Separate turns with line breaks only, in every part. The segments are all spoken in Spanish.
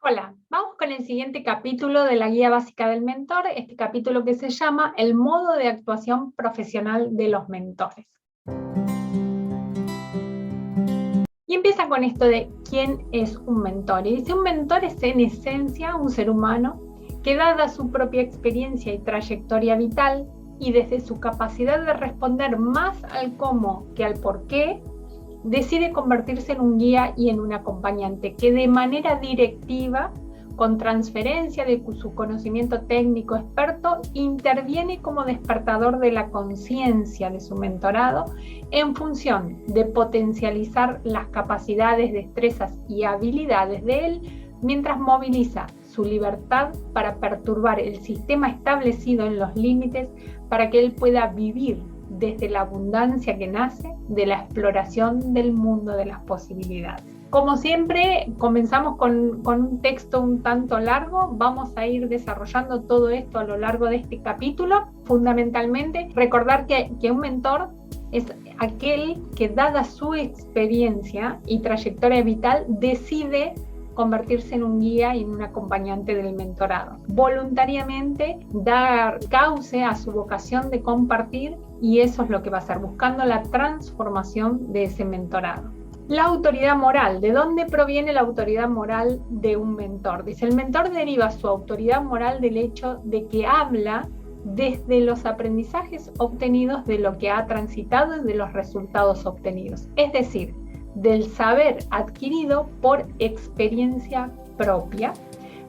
Hola, vamos con el siguiente capítulo de la guía básica del mentor, este capítulo que se llama El modo de actuación profesional de los mentores. Y empieza con esto de quién es un mentor. Y dice, un mentor es en esencia un ser humano que, dada su propia experiencia y trayectoria vital, y desde su capacidad de responder más al cómo que al por qué, decide convertirse en un guía y en un acompañante que de manera directiva, con transferencia de su conocimiento técnico experto, interviene como despertador de la conciencia de su mentorado en función de potencializar las capacidades, destrezas y habilidades de él, mientras moviliza su libertad para perturbar el sistema establecido en los límites para que él pueda vivir desde la abundancia que nace de la exploración del mundo de las posibilidades. Como siempre, comenzamos con un texto un tanto largo. Vamos a ir desarrollando todo esto a lo largo de este capítulo. Fundamentalmente, recordar que un mentor es aquel que, dada su experiencia y trayectoria vital, decide convertirse en un guía y en un acompañante del mentorado. Voluntariamente dar cauce a su vocación de compartir, y eso es lo que va a hacer, buscando la transformación de ese mentorado. La autoridad moral. ¿De dónde proviene la autoridad moral de un mentor? Dice, el mentor deriva su autoridad moral del hecho de que habla desde los aprendizajes obtenidos, de lo que ha transitado y de los resultados obtenidos. Es decir, del saber adquirido por experiencia propia,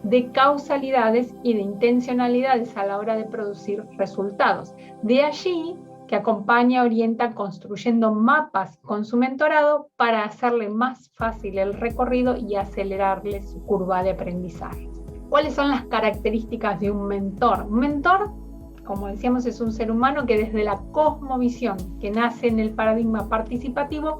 de causalidades y de intencionalidades a la hora de producir resultados. De allí que acompaña, orienta, construyendo mapas con su mentorado para hacerle más fácil el recorrido y acelerarle su curva de aprendizaje. ¿Cuáles son las características de un mentor? Un mentor, como decíamos, es un ser humano que desde la cosmovisión que nace en el paradigma participativo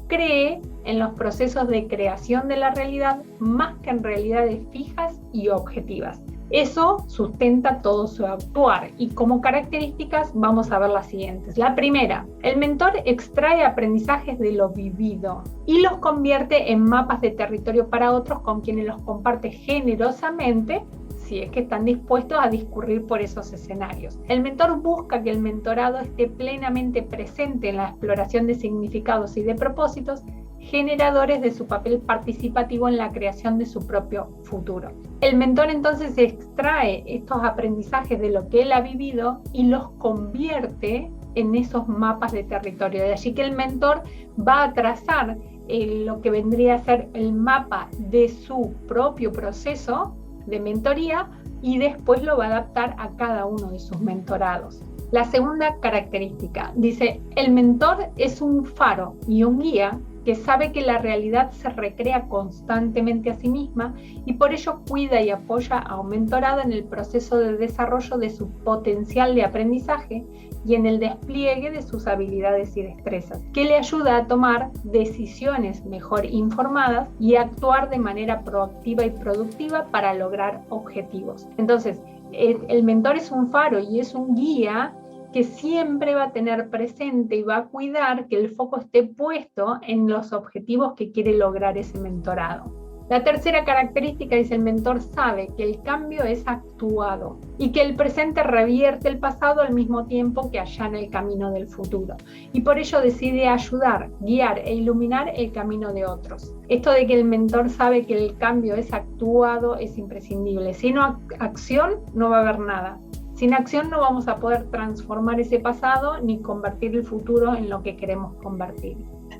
cree en los procesos de creación de la realidad más que en realidades fijas y objetivas. Eso sustenta todo su actuar, y como características vamos a ver las siguientes. La primera, el mentor extrae aprendizajes de lo vivido y los convierte en mapas de territorio para otros, con quienes los comparte generosamente, si es que están dispuestos a discurrir por esos escenarios. El mentor busca que el mentorado esté plenamente presente en la exploración de significados y de propósitos, generadores de su papel participativo en la creación de su propio futuro. El mentor entonces extrae estos aprendizajes de lo que él ha vivido y los convierte en esos mapas de territorio. De allí que el mentor va a trazar lo que vendría a ser el mapa de su propio proceso de mentoría, y después lo va a adaptar a cada uno de sus mentorados. La segunda característica, dice, el mentor es un faro y un guía que sabe que la realidad se recrea constantemente a sí misma, y por ello cuida y apoya a un mentorado en el proceso de desarrollo de su potencial de aprendizaje y en el despliegue de sus habilidades y destrezas, que le ayuda a tomar decisiones mejor informadas y a actuar de manera proactiva y productiva para lograr objetivos. Entonces, el mentor es un faro y es un guía que siempre va a tener presente y va a cuidar que el foco esté puesto en los objetivos que quiere lograr ese mentorado. La tercera característica dice, el mentor sabe que el cambio es actuado y que el presente revierte el pasado al mismo tiempo que allana el camino del futuro, y por ello decide ayudar, guiar e iluminar el camino de otros. Esto de que el mentor sabe que el cambio es actuado es imprescindible. Si no hay acción, no va a haber nada. Sin acción no vamos a poder transformar ese pasado ni convertir el futuro en lo que queremos convertir.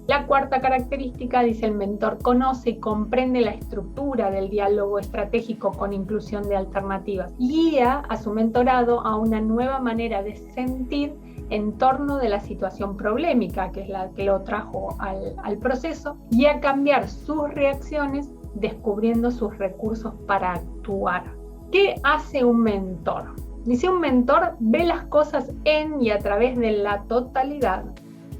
La cuarta característica dice, el mentor conoce y comprende la estructura del diálogo estratégico con inclusión de alternativas. Guía a su mentorado a una nueva manera de sentir en torno de la situación problemática, que es la que lo trajo al proceso, y a cambiar sus reacciones descubriendo sus recursos para actuar. ¿Qué hace un mentor? Dice, un mentor ve las cosas en y a través de la totalidad.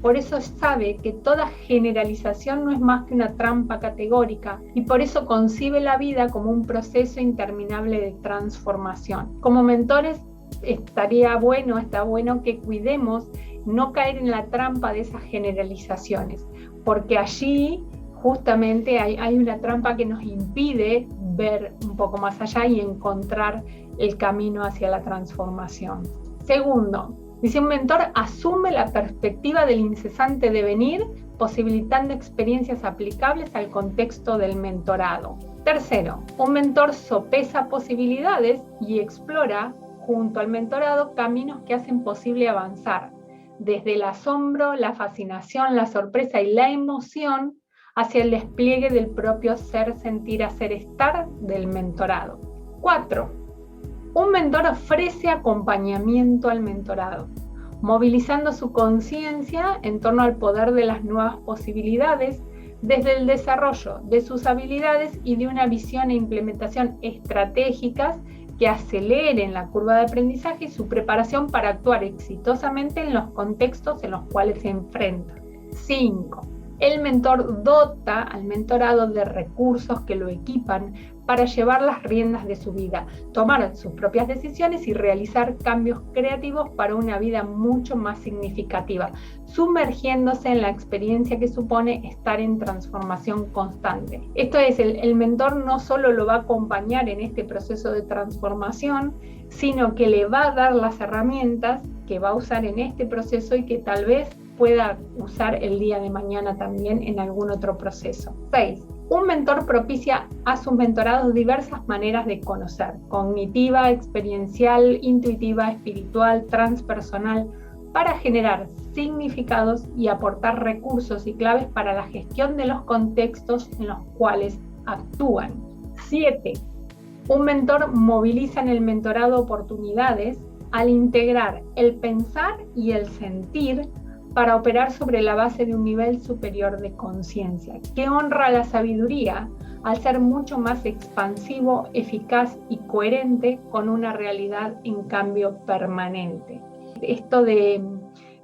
Por eso sabe que toda generalización no es más que una trampa categórica, y por eso concibe la vida como un proceso interminable de transformación. Como mentores está bueno que cuidemos no caer en la trampa de esas generalizaciones, porque allí justamente hay una trampa que nos impide ver un poco más allá y encontrar el camino hacia la transformación. Segundo, dice, un mentor asume la perspectiva del incesante devenir, posibilitando experiencias aplicables al contexto del mentorado. Tercero, un mentor sopesa posibilidades y explora, junto al mentorado, caminos que hacen posible avanzar, desde el asombro, la fascinación, la sorpresa y la emoción, hacia el despliegue del propio ser, sentir, hacer, estar del mentorado. 4. Un mentor ofrece acompañamiento al mentorado, movilizando su conciencia en torno al poder de las nuevas posibilidades, desde el desarrollo de sus habilidades y de una visión e implementación estratégicas que aceleren la curva de aprendizaje y su preparación para actuar exitosamente en los contextos en los cuales se enfrenta. 5. El mentor dota al mentorado de recursos que lo equipan para llevar las riendas de su vida, tomar sus propias decisiones y realizar cambios creativos para una vida mucho más significativa, sumergiéndose en la experiencia que supone estar en transformación constante. Esto es, el mentor no solo lo va a acompañar en este proceso de transformación, sino que le va a dar las herramientas que va a usar en este proceso y que tal vez pueda usar el día de mañana también en algún otro proceso. 6. Un mentor propicia a sus mentorados diversas maneras de conocer: cognitiva, experiencial, intuitiva, espiritual, transpersonal, para generar significados y aportar recursos y claves para la gestión de los contextos en los cuales actúan. 7. Un mentor moviliza en el mentorado oportunidades al integrar el pensar y el sentir para operar sobre la base de un nivel superior de conciencia, que honra la sabiduría al ser mucho más expansivo, eficaz y coherente con una realidad en cambio permanente. Esto de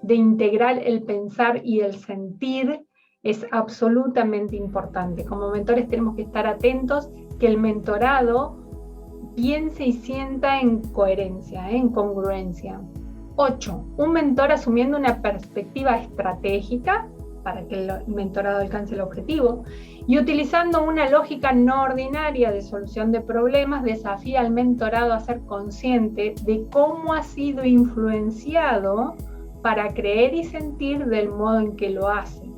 integrar el pensar y el sentir es absolutamente importante. Como mentores tenemos que estar atentos que el mentorado piense y sienta en coherencia, en congruencia. 8. Un mentor asumiendo una perspectiva estratégica para que el mentorado alcance el objetivo y utilizando una lógica no ordinaria de solución de problemas, desafía al mentorado a ser consciente de cómo ha sido influenciado para creer y sentir del modo en que lo hace,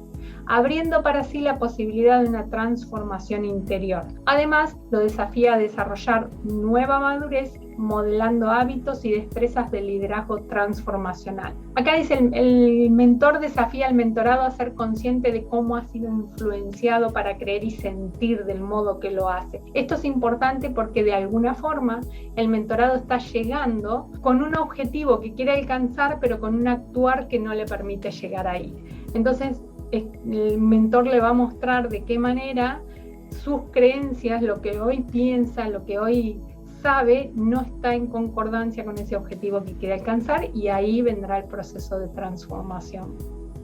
abriendo para sí la posibilidad de una transformación interior. Además, lo desafía a desarrollar nueva madurez, modelando hábitos y destrezas de liderazgo transformacional. Acá dice, el mentor desafía al mentorado a ser consciente de cómo ha sido influenciado para creer y sentir del modo que lo hace. Esto es importante porque de alguna forma el mentorado está llegando con un objetivo que quiere alcanzar, pero con un actuar que no le permite llegar ahí. Entonces, el mentor le va a mostrar de qué manera sus creencias, lo que hoy piensa, lo que hoy sabe, no está en concordancia con ese objetivo que quiere alcanzar, y ahí vendrá el proceso de transformación.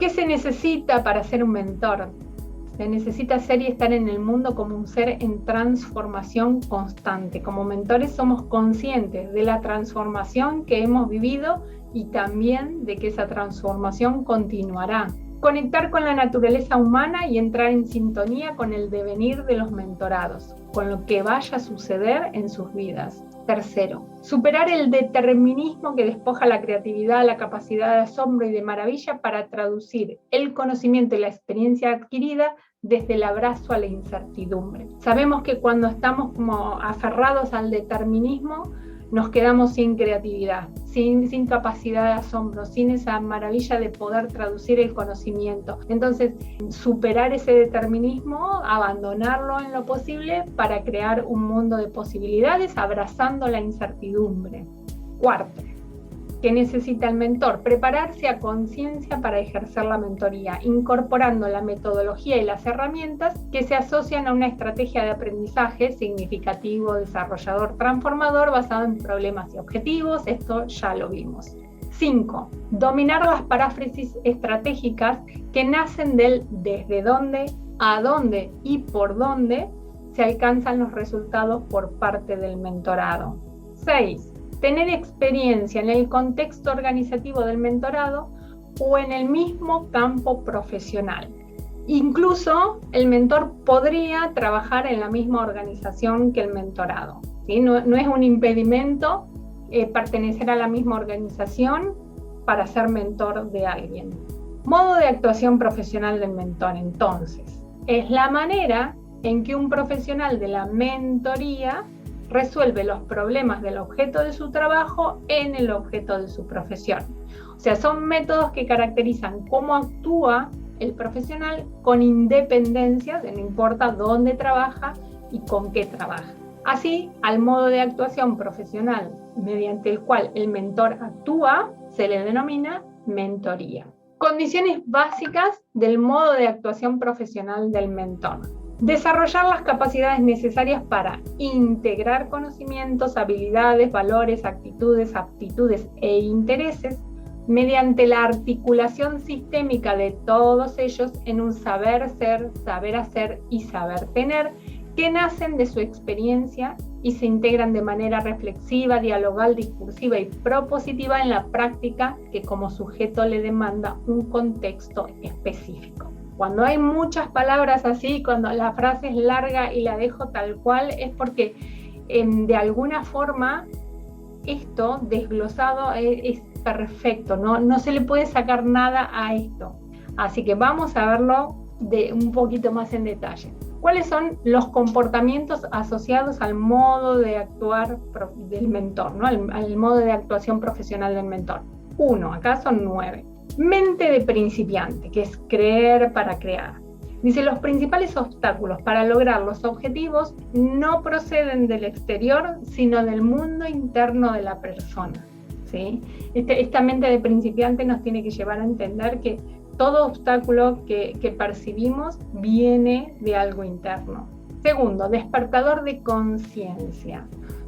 ¿Qué se necesita para ser un mentor? Se necesita ser y estar en el mundo como un ser en transformación constante. Como mentores somos conscientes de la transformación que hemos vivido y también de que esa transformación continuará. Conectar con la naturaleza humana y entrar en sintonía con el devenir de los mentorados, con lo que vaya a suceder en sus vidas. Tercero, superar el determinismo que despoja la creatividad, la capacidad de asombro y de maravilla para traducir el conocimiento y la experiencia adquirida desde el abrazo a la incertidumbre. Sabemos que cuando estamos como aferrados al determinismo, nos quedamos sin creatividad, sin capacidad de asombro, sin esa maravilla de poder traducir el conocimiento. Entonces, superar ese determinismo, abandonarlo en lo posible para crear un mundo de posibilidades, abrazando la incertidumbre. Cuarto, ¿qué necesita el mentor? Prepararse a conciencia para ejercer la mentoría, incorporando la metodología y las herramientas que se asocian a una estrategia de aprendizaje significativo, desarrollador, transformador, basado en problemas y objetivos. Esto ya lo vimos. 5. Dominar las paráfrasis estratégicas que nacen del desde dónde, a dónde y por dónde se alcanzan los resultados por parte del mentorado. 6. Tener experiencia en el contexto organizativo del mentorado o en el mismo campo profesional. Incluso el mentor podría trabajar en la misma organización que el mentorado, ¿sí? No es un impedimento pertenecer a la misma organización para ser mentor de alguien. Modo de actuación profesional del mentor, entonces, es la manera en que un profesional de la mentoría resuelve los problemas del objeto de su trabajo en el objeto de su profesión. O sea, son métodos que caracterizan cómo actúa el profesional con independencia, no importa dónde trabaja y con qué trabaja. Así, al modo de actuación profesional mediante el cual el mentor actúa, se le denomina mentoría. Condiciones básicas del modo de actuación profesional del mentor. Desarrollar las capacidades necesarias para integrar conocimientos, habilidades, valores, actitudes, aptitudes e intereses mediante la articulación sistémica de todos ellos en un saber ser, saber hacer y saber tener que nacen de su experiencia y se integran de manera reflexiva, dialogal, discursiva y propositiva en la práctica que como sujeto le demanda un contexto específico. Cuando hay muchas palabras así, cuando la frase es larga y la dejo tal cual, es porque de alguna forma esto desglosado es perfecto, no se le puede sacar nada a esto. Así que vamos a verlo un poquito más en detalle. ¿Cuáles son los comportamientos asociados al modo de actuar del mentor, ¿no? al modo de actuación profesional del mentor? 1, acá son 9. Mente de principiante, que es creer para crear. Dice, los principales obstáculos para lograr los objetivos no proceden del exterior, sino del mundo interno de la persona. ¿Sí? Esta mente de principiante nos tiene que llevar a entender que todo obstáculo que percibimos viene de algo interno. Segundo, despertador de conciencia.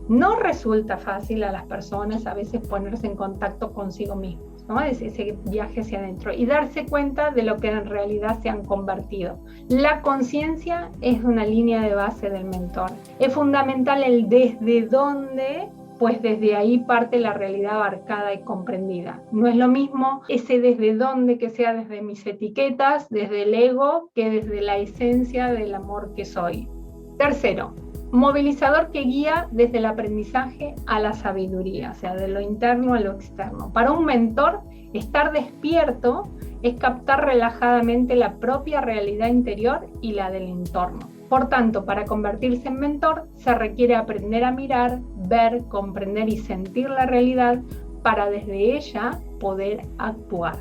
No resulta fácil a las personas a veces ponerse en contacto consigo mismos, ¿no? Ese viaje hacia adentro y darse cuenta de lo que en realidad se han convertido. La conciencia es una línea de base del mentor. Es fundamental el desde dónde, pues desde ahí parte la realidad abarcada y comprendida. No es lo mismo ese desde dónde que sea desde mis etiquetas, desde el ego, que desde la esencia del amor que soy. Tercero, movilizador que guía desde el aprendizaje a la sabiduría, o sea, de lo interno a lo externo. Para un mentor, estar despierto es captar relajadamente la propia realidad interior y la del entorno. Por tanto, para convertirse en mentor, se requiere aprender a mirar, ver, comprender y sentir la realidad para desde ella poder actuar,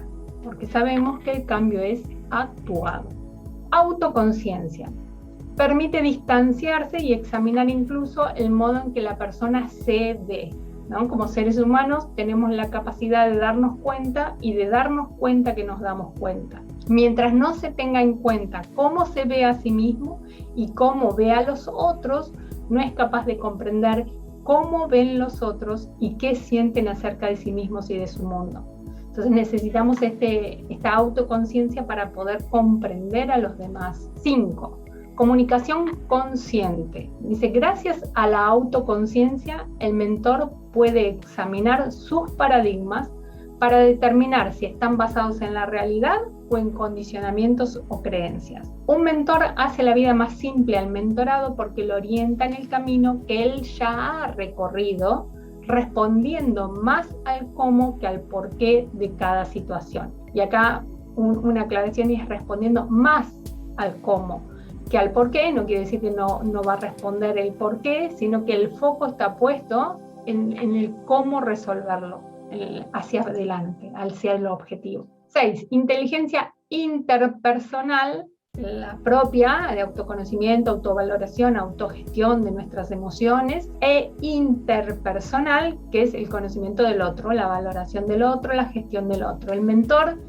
porque sabemos que el cambio es actuado. Autoconciencia. Permite distanciarse y examinar incluso el modo en que la persona se ve, ¿no? Como seres humanos tenemos la capacidad de darnos cuenta y de darnos cuenta que nos damos cuenta. Mientras no se tenga en cuenta cómo se ve a sí mismo y cómo ve a los otros, no es capaz de comprender cómo ven los otros y qué sienten acerca de sí mismos y de su mundo. Entonces necesitamos esta autoconciencia para poder comprender a los demás. 5. Comunicación consciente. Dice, gracias a la autoconciencia, el mentor puede examinar sus paradigmas para determinar si están basados en la realidad o en condicionamientos o creencias. Un mentor hace la vida más simple al mentorado porque lo orienta en el camino que él ya ha recorrido, respondiendo más al cómo que al porqué de cada situación. Y acá una aclaración es respondiendo más al cómo que al porqué. No quiere decir que no va a responder el porqué, sino que el foco está puesto en el cómo resolverlo hacia adelante, hacia el objetivo. 6. Inteligencia interpersonal, la propia de autoconocimiento, autovaloración, autogestión de nuestras emociones, e interpersonal, que es el conocimiento del otro, la valoración del otro, la gestión del otro. El mentor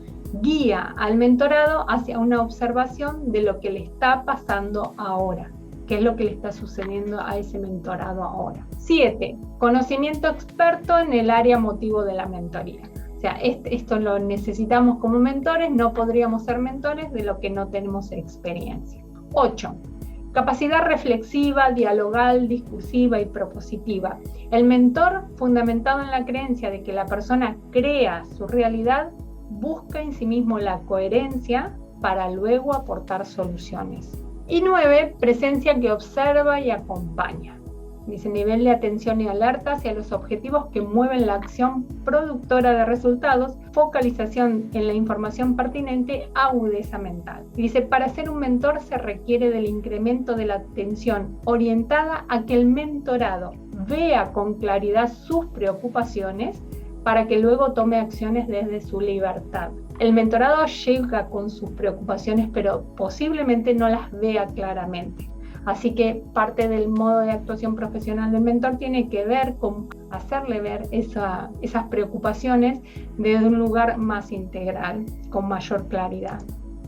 guía al mentorado hacia una observación de lo que le está pasando ahora, qué es lo que le está sucediendo a ese mentorado ahora. 7. Conocimiento experto en el área motivo de la mentoría. O sea, esto lo necesitamos como mentores, no podríamos ser mentores de lo que no tenemos experiencia. 8. Capacidad reflexiva, dialogal, discursiva y propositiva. El mentor, fundamentado en la creencia de que la persona crea su realidad, busca en sí mismo la coherencia para luego aportar soluciones. Y 9, presencia que observa y acompaña. Dice, nivel de atención y alerta hacia los objetivos que mueven la acción productora de resultados, focalización en la información pertinente, agudeza mental. Dice, para ser un mentor se requiere del incremento de la atención orientada a que el mentorado vea con claridad sus preocupaciones para que luego tome acciones desde su libertad. El mentorado llega con sus preocupaciones, pero posiblemente no las vea claramente. Así que parte del modo de actuación profesional del mentor tiene que ver con hacerle ver esas preocupaciones desde un lugar más integral, con mayor claridad.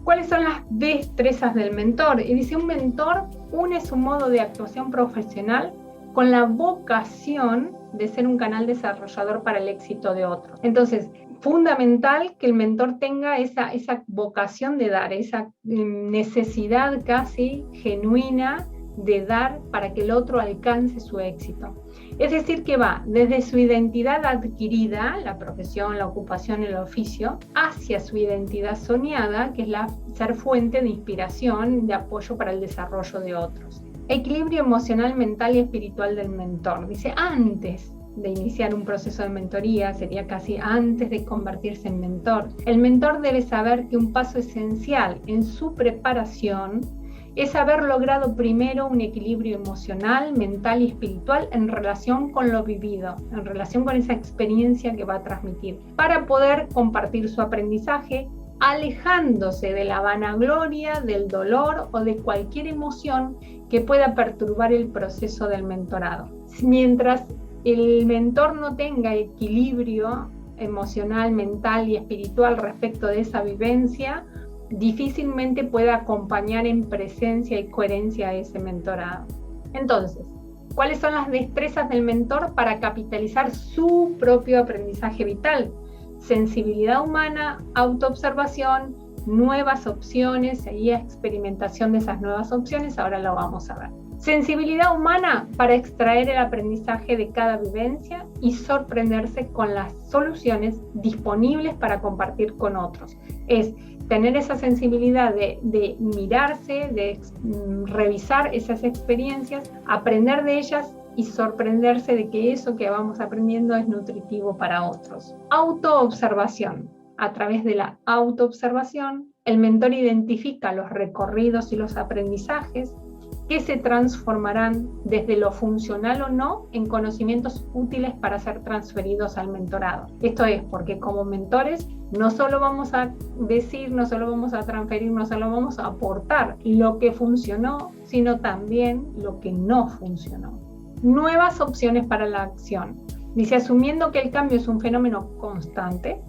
¿Cuáles son las destrezas del mentor? Y dice, un mentor une su modo de actuación profesional con la vocación de ser un canal desarrollador para el éxito de otros. Entonces, fundamental que el mentor tenga esa vocación de dar, esa necesidad casi genuina de dar para que el otro alcance su éxito. Es decir, que va desde su identidad adquirida, la profesión, la ocupación, el oficio, hacia su identidad soñada, que es ser fuente de inspiración, de apoyo para el desarrollo de otros. Equilibrio emocional, mental y espiritual del mentor. Dice, antes de iniciar un proceso de mentoría, sería casi antes de convertirse en mentor, el mentor debe saber que un paso esencial en su preparación es haber logrado primero un equilibrio emocional, mental y espiritual en relación con lo vivido, en relación con esa experiencia que va a transmitir, para poder compartir su aprendizaje, alejándose de la vanagloria, del dolor o de cualquier emoción que pueda perturbar el proceso del mentorado. Mientras el mentor no tenga equilibrio emocional, mental y espiritual respecto de esa vivencia, difícilmente puede acompañar en presencia y coherencia a ese mentorado. Entonces, ¿cuáles son las destrezas del mentor para capitalizar su propio aprendizaje vital? Sensibilidad humana, autoobservación, nuevas opciones y experimentación de esas nuevas opciones, ahora lo vamos a ver. Sensibilidad humana para extraer el aprendizaje de cada vivencia y sorprenderse con las soluciones disponibles para compartir con otros. Es tener esa sensibilidad de mirarse, de revisar esas experiencias, aprender de ellas y sorprenderse de que eso que vamos aprendiendo es nutritivo para otros. Autoobservación. A través de la autoobservación, el mentor identifica los recorridos y los aprendizajes que se transformarán desde lo funcional o no en conocimientos útiles para ser transferidos al mentorado. Esto es porque como mentores no solo vamos a decir, no solo vamos a transferir, no solo vamos a aportar lo que funcionó, sino también lo que no funcionó. Nuevas opciones para la acción. Dice, asumiendo que el cambio es un fenómeno constante,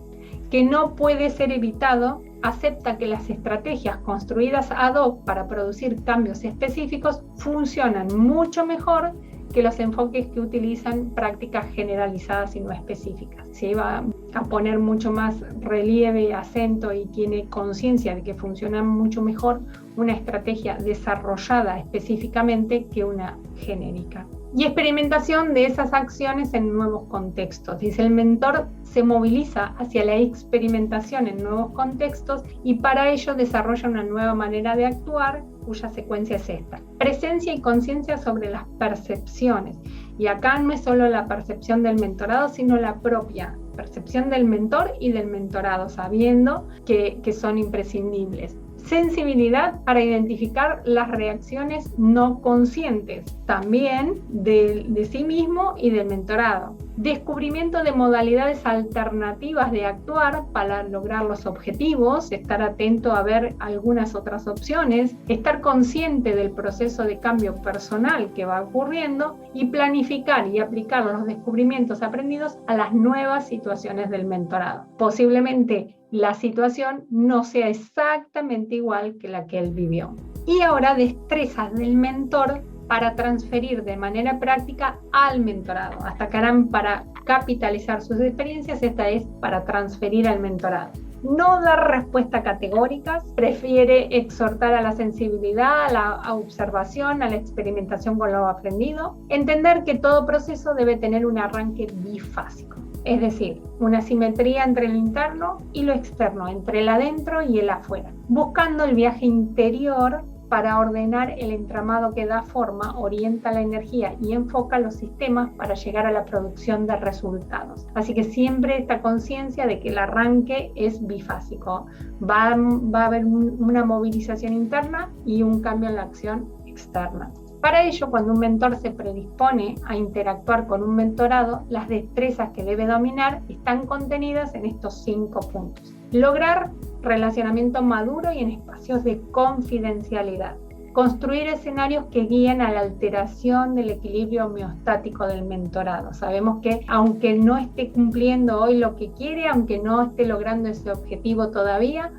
que no puede ser evitado, acepta que las estrategias construidas ad hoc para producir cambios específicos funcionan mucho mejor que los enfoques que utilizan prácticas generalizadas y no específicas. Se va a poner mucho más relieve, acento y tiene conciencia de que funciona mucho mejor una estrategia desarrollada específicamente que una genérica. Y experimentación de esas acciones en nuevos contextos. Dice, el mentor se moviliza hacia la experimentación en nuevos contextos y para ello desarrolla una nueva manera de actuar, cuya secuencia es esta. Presencia y conciencia sobre las percepciones. Y acá no es solo la percepción del mentorado, sino la propia percepción del mentor y del mentorado, sabiendo que son imprescindibles. Sensibilidad para identificar las reacciones no conscientes, también de sí mismo y del mentorado. Descubrimiento de modalidades alternativas de actuar para lograr los objetivos, estar atento a ver algunas otras opciones, estar consciente del proceso de cambio personal que va ocurriendo y planificar y aplicar los descubrimientos aprendidos a las nuevas situaciones del mentorado. Posiblemente la situación no sea exactamente igual que la que él vivió. Y ahora destrezas del mentor para transferir de manera práctica al mentorado. Hasta Karam para capitalizar sus experiencias, esta es para transferir al mentorado. No dar respuestas categóricas, prefiere exhortar a la sensibilidad, a la observación, a la experimentación con lo aprendido. Entender que todo proceso debe tener un arranque bifásico. Es decir, una simetría entre lo interno y lo externo, entre el adentro y el afuera, buscando el viaje interior para ordenar el entramado que da forma, orienta la energía y enfoca los sistemas para llegar a la producción de resultados. Así que siempre esta conciencia de que el arranque es bifásico. Va a haber una movilización interna y un cambio en la acción externa. Para ello, cuando un mentor se predispone a interactuar con un mentorado, las destrezas que debe dominar están contenidas en estos 5 puntos. Lograr relacionamiento maduro y en espacios de confidencialidad. Construir escenarios que guíen a la alteración del equilibrio homeostático del mentorado. Sabemos que aunque no esté cumpliendo hoy lo que quiere, aunque no esté logrando ese objetivo todavía,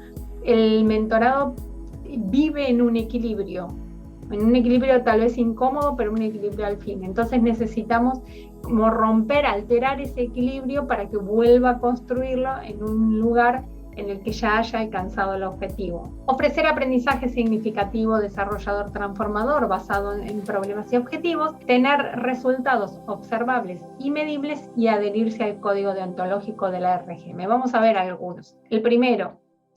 el mentorado vive en un equilibrio tal vez incómodo, pero un equilibrio al fin. Entonces necesitamos como romper, alterar ese equilibrio para que vuelva a construirlo en un lugar en el que ya haya alcanzado el objetivo. Ofrecer aprendizaje significativo, desarrollador, transformador, basado en problemas y objetivos, tener resultados observables y medibles y adherirse al código deontológico de la RGM. Vamos a ver algunos. El primero,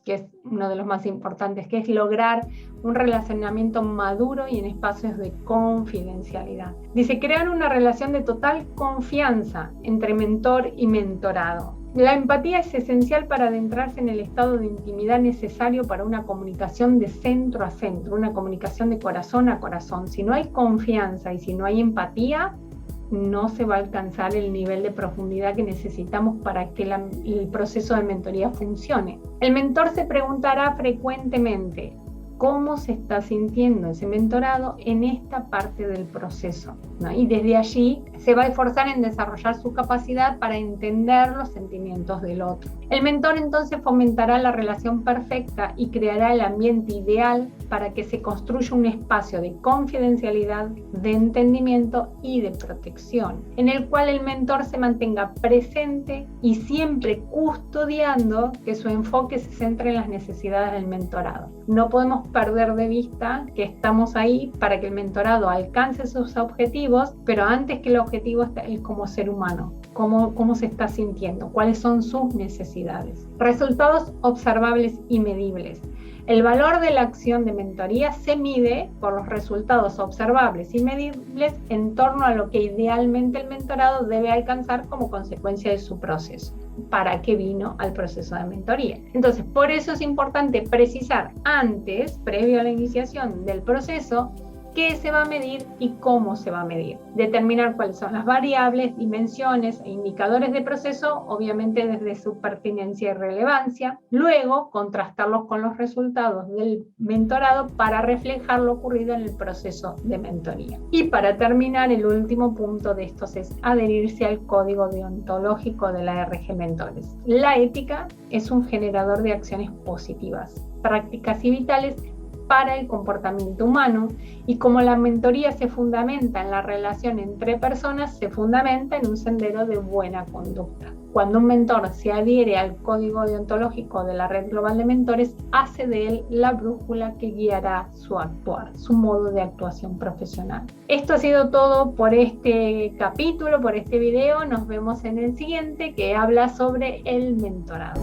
que es uno de los más importantes, que es lograr un relacionamiento maduro y en espacios de confidencialidad. Dice, crear una relación de total confianza entre mentor y mentorado. La empatía es esencial para adentrarse en el estado de intimidad necesario para una comunicación de centro a centro, una comunicación de corazón a corazón. Si no hay confianza y si no hay empatía, no se va a alcanzar el nivel de profundidad que necesitamos para que el proceso de mentoría funcione. El mentor se preguntará frecuentemente cómo se está sintiendo ese mentorado en esta parte del proceso, ¿no? Y desde allí se va a esforzar en desarrollar su capacidad para entender los sentimientos del otro. El mentor entonces fomentará la relación perfecta y creará el ambiente ideal para que se construya un espacio de confidencialidad, de entendimiento y de protección, en el cual el mentor se mantenga presente y siempre custodiando que su enfoque se centre en las necesidades del mentorado. No podemos perder de vista que estamos ahí para que el mentorado alcance sus objetivos, pero antes que el objetivo está él como ser humano, cómo se está sintiendo, cuáles son sus necesidades. Resultados observables y medibles. El valor de la acción de mentoría se mide por los resultados observables y medibles en torno a lo que idealmente el mentorado debe alcanzar como consecuencia de su proceso. ¿Para qué vino al proceso de mentoría? Entonces, por eso es importante precisar antes, previo a la iniciación del proceso, qué se va a medir y cómo se va a medir. Determinar cuáles son las variables, dimensiones e indicadores de proceso, obviamente desde su pertinencia y relevancia. Luego, contrastarlos con los resultados del mentorado para reflejar lo ocurrido en el proceso de mentoría. Y para terminar, el último punto de estos es adherirse al código deontológico de la RG Mentores. La ética es un generador de acciones positivas, prácticas y vitales para el comportamiento humano, y como la mentoría se fundamenta en la relación entre personas, se fundamenta en un sendero de buena conducta. Cuando un mentor se adhiere al código deontológico de la Red Global de Mentores, hace de él la brújula que guiará su actuar, su modo de actuación profesional. Esto ha sido todo por este capítulo, por este video. Nos vemos en el siguiente, que habla sobre el mentorado.